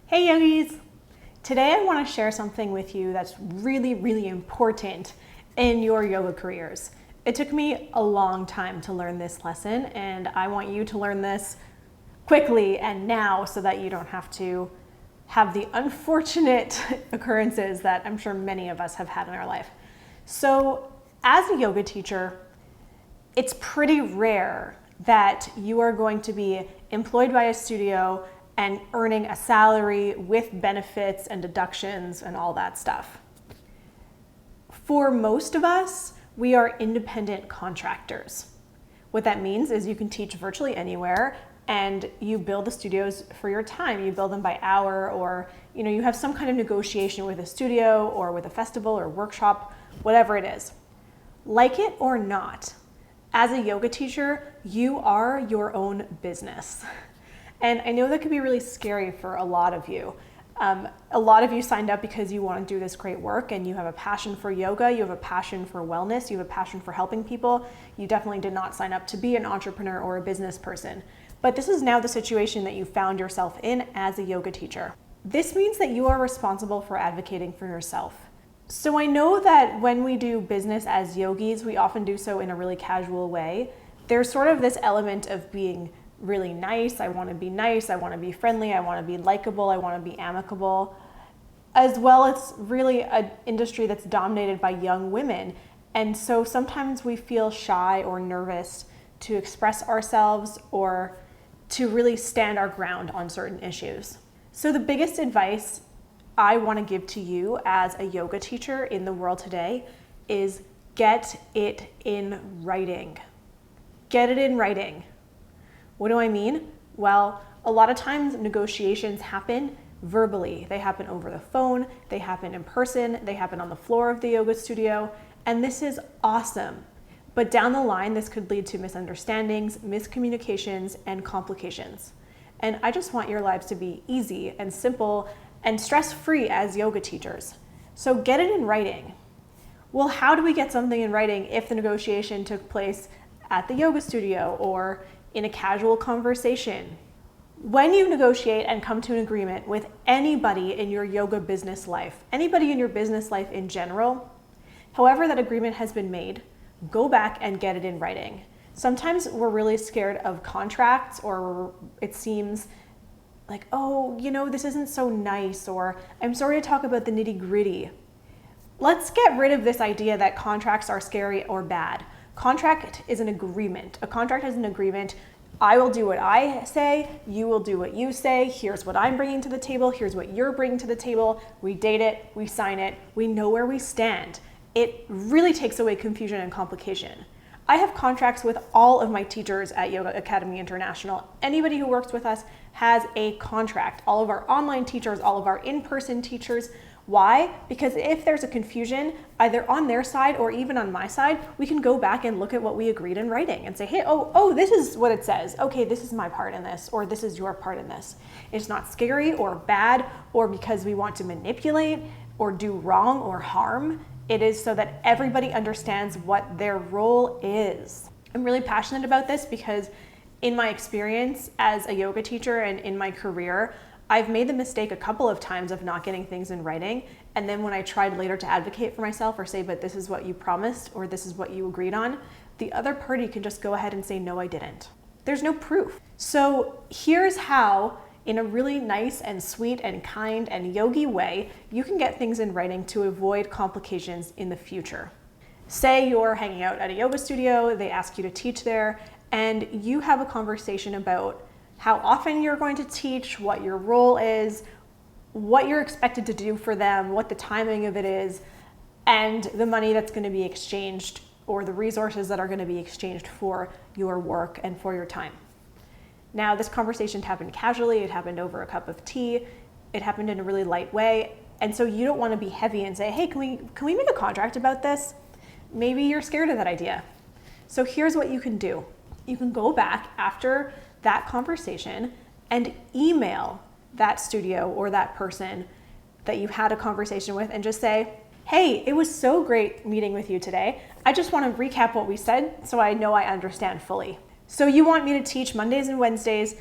Hey yogis! Today I want to share something with you that's really important in your yoga careers. It took me a long time to learn this lesson, and I want you to learn this quickly and now so that you don't have to have the unfortunate occurrences that I'm sure many of us have had in our life. So as a yoga teacher, it's pretty rare that you are going to be employed by a studio and earning a salary with benefits and deductions and all that stuff. For most of us, we are independent contractors. What that means is you can teach virtually anywhere and you build the studios for your time. You build them by hour, or you have some kind of negotiation with a studio or with a festival or workshop, whatever it is. Like it or not, as a yoga teacher, you are your own business. And I know that can be really scary for a lot of you. A lot of you signed up because you want to do this great work and you have a passion for yoga, you have a passion for wellness, you have a passion for helping people. You definitely did not sign up to be an entrepreneur or a business person. But this is now the situation that you found yourself in as a yoga teacher. This means that you are responsible for advocating for yourself. So I know that when we do business as yogis, we often do so in a really casual way. There's sort of this element of being really nice. I want to be nice. I want to be friendly. I want to be likable. I want to be amicable. As well, it's really an industry that's dominated by young women. And so sometimes we feel shy or nervous to express ourselves or to really stand our ground on certain issues. So the biggest advice I want to give to you as a yoga teacher in the world today is get it in writing. Get it in writing. What do I mean? Well, a lot of times negotiations happen verbally. They happen over the phone, they happen in person, they happen on the floor of the yoga studio, and this is awesome. But down the line, this could lead to misunderstandings, miscommunications, and complications. And I just want your lives to be easy and simple and stress-free as yoga teachers. So get it in writing. Well, how do we get something in writing if the negotiation took place at the yoga studio or in a casual conversation? When you negotiate and come to an agreement with anybody in your yoga business life, anybody in your business life in general, however that agreement has been made, go back and get it in writing. Sometimes we're really scared of contracts, or it seems like, oh, this isn't so nice, or I'm sorry to talk about the nitty-gritty. Let's get rid of this idea that contracts are scary or bad. Contract is an agreement. A contract is an agreement. I will do what I say, you will do what you say. Here's what I'm bringing to the table. Here's what you're bringing to the table. We date it, we sign it, we know where we stand. It really takes away confusion and complication. I have contracts with all of my teachers at Yoga Academy International. Anybody who works with us has a contract. All of our online teachers, all of our in-person teachers. Why? Because if there's a confusion, either on their side or even on my side, we can go back and look at what we agreed in writing and say, hey, oh, this is what it says. Okay, this is my part in this, or this is your part in this. It's not scary or bad or because we want to manipulate or do wrong or harm. It is so that everybody understands what their role is. I'm really passionate about this because in my experience as a yoga teacher and in my career, I've made the mistake a couple of times of not getting things in writing. And then when I tried later to advocate for myself or say, but this is what you promised or this is what you agreed on, the other party can just go ahead and say, no, I didn't. There's no proof. So here's how, in a really nice and sweet and kind and yogi way, you can get things in writing to avoid complications in the future. Say you're hanging out at a yoga studio, they ask you to teach there, and you have a conversation about how often you're going to teach, what your role is, what you're expected to do for them, what the timing of it is, and the money that's going to be exchanged or the resources that are going to be exchanged for your work and for your time. Now, this conversation happened casually, it happened over a cup of tea, it happened in a really light way, and so you don't want to be heavy and say, hey, can we make a contract about this? Maybe you're scared of that idea. So here's what you can do. You can go back after that conversation and email that studio or that person that you had a conversation with and just say, hey, it was so great meeting with you today. I just want to recap what we said so I know I understand fully. So you want me to teach Mondays and Wednesdays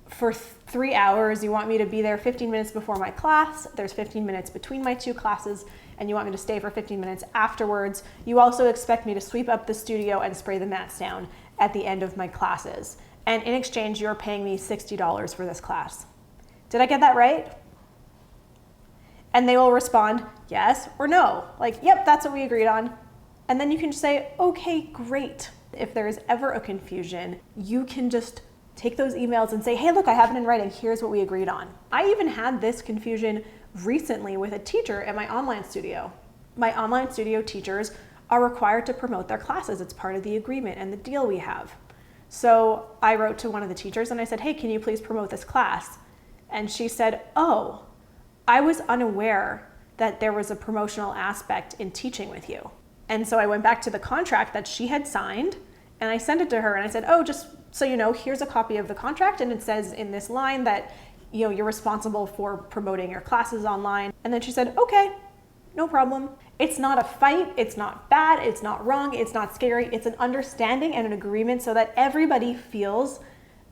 for 3 hours. You want me to be there 15 minutes before my class. There's 15 minutes between my two classes, and you want me to stay for 15 minutes afterwards. You also expect me to sweep up the studio and spray the mats down at the end of my classes. And in exchange, you're paying me $60 for this class. Did I get that right? And they will respond yes or no. Like, yep, that's what we agreed on. And then you can just say, okay, great. If there is ever a confusion, you can just take those emails and say, hey, look, I have it in writing. Here's what we agreed on. I even had this confusion recently with a teacher at my online studio. My online studio teachers are required to promote their classes. It's part of the agreement and the deal we have. So I wrote to one of the teachers and I said, hey, can you please promote this class? And she said, oh, I was unaware that there was a promotional aspect in teaching with you. And so I went back to the contract that she had signed and I sent it to her and I said, oh, just so you know, here's a copy of the contract and it says in this line that you're responsible for promoting your classes online. And then she said, okay, no problem. It's not a fight, it's not bad, it's not wrong, it's not scary. It's an understanding and an agreement so that everybody feels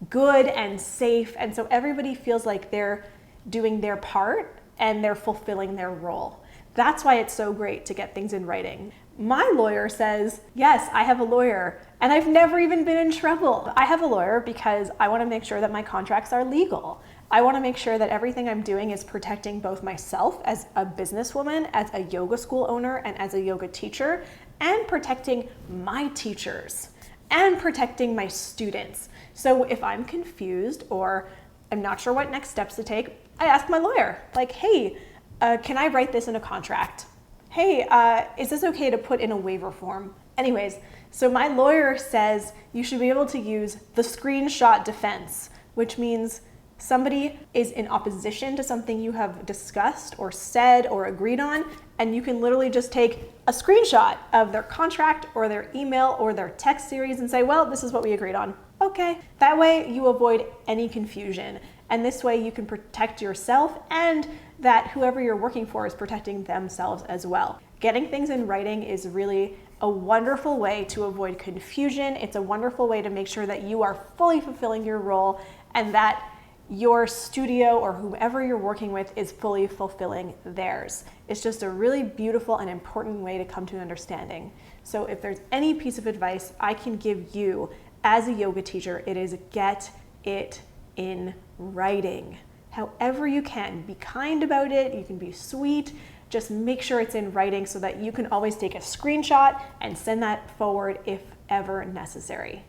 good and safe. And so everybody feels like they're doing their part and they're fulfilling their role. That's why it's so great to get things in writing. My lawyer says, yes, I have a lawyer, and I've never even been in trouble. I have a lawyer because I want to make sure that my contracts are legal. I want to make sure that everything I'm doing is protecting both myself as a businesswoman, as a yoga school owner, and as a yoga teacher, and protecting my teachers, and protecting my students. So if I'm confused or I'm not sure what next steps to take, I ask my lawyer, like, hey, can I write this in a contract? Hey, is this okay to put in a waiver form? Anyways, so my lawyer says you should be able to use the screenshot defense, which means somebody is in opposition to something you have discussed or said or agreed on, and you can literally just take a screenshot of their contract or their email or their text series and say, well, this is what we agreed on. Okay. That way you avoid any confusion. And this way you can protect yourself and that whoever you're working for is protecting themselves as well. Getting things in writing is really a wonderful way to avoid confusion. It's a wonderful way to make sure that you are fully fulfilling your role and that your studio or whomever you're working with is fully fulfilling theirs. It's just a really beautiful and important way to come to an understanding. So if there's any piece of advice I can give you as a yoga teacher, it is get it in writing. However you can, be kind about it, you can be sweet, just make sure it's in writing so that you can always take a screenshot and send that forward if ever necessary.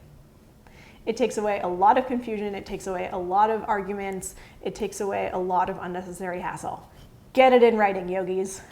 It takes away a lot of confusion, it takes away a lot of arguments, it takes away a lot of unnecessary hassle. Get it in writing, yogis.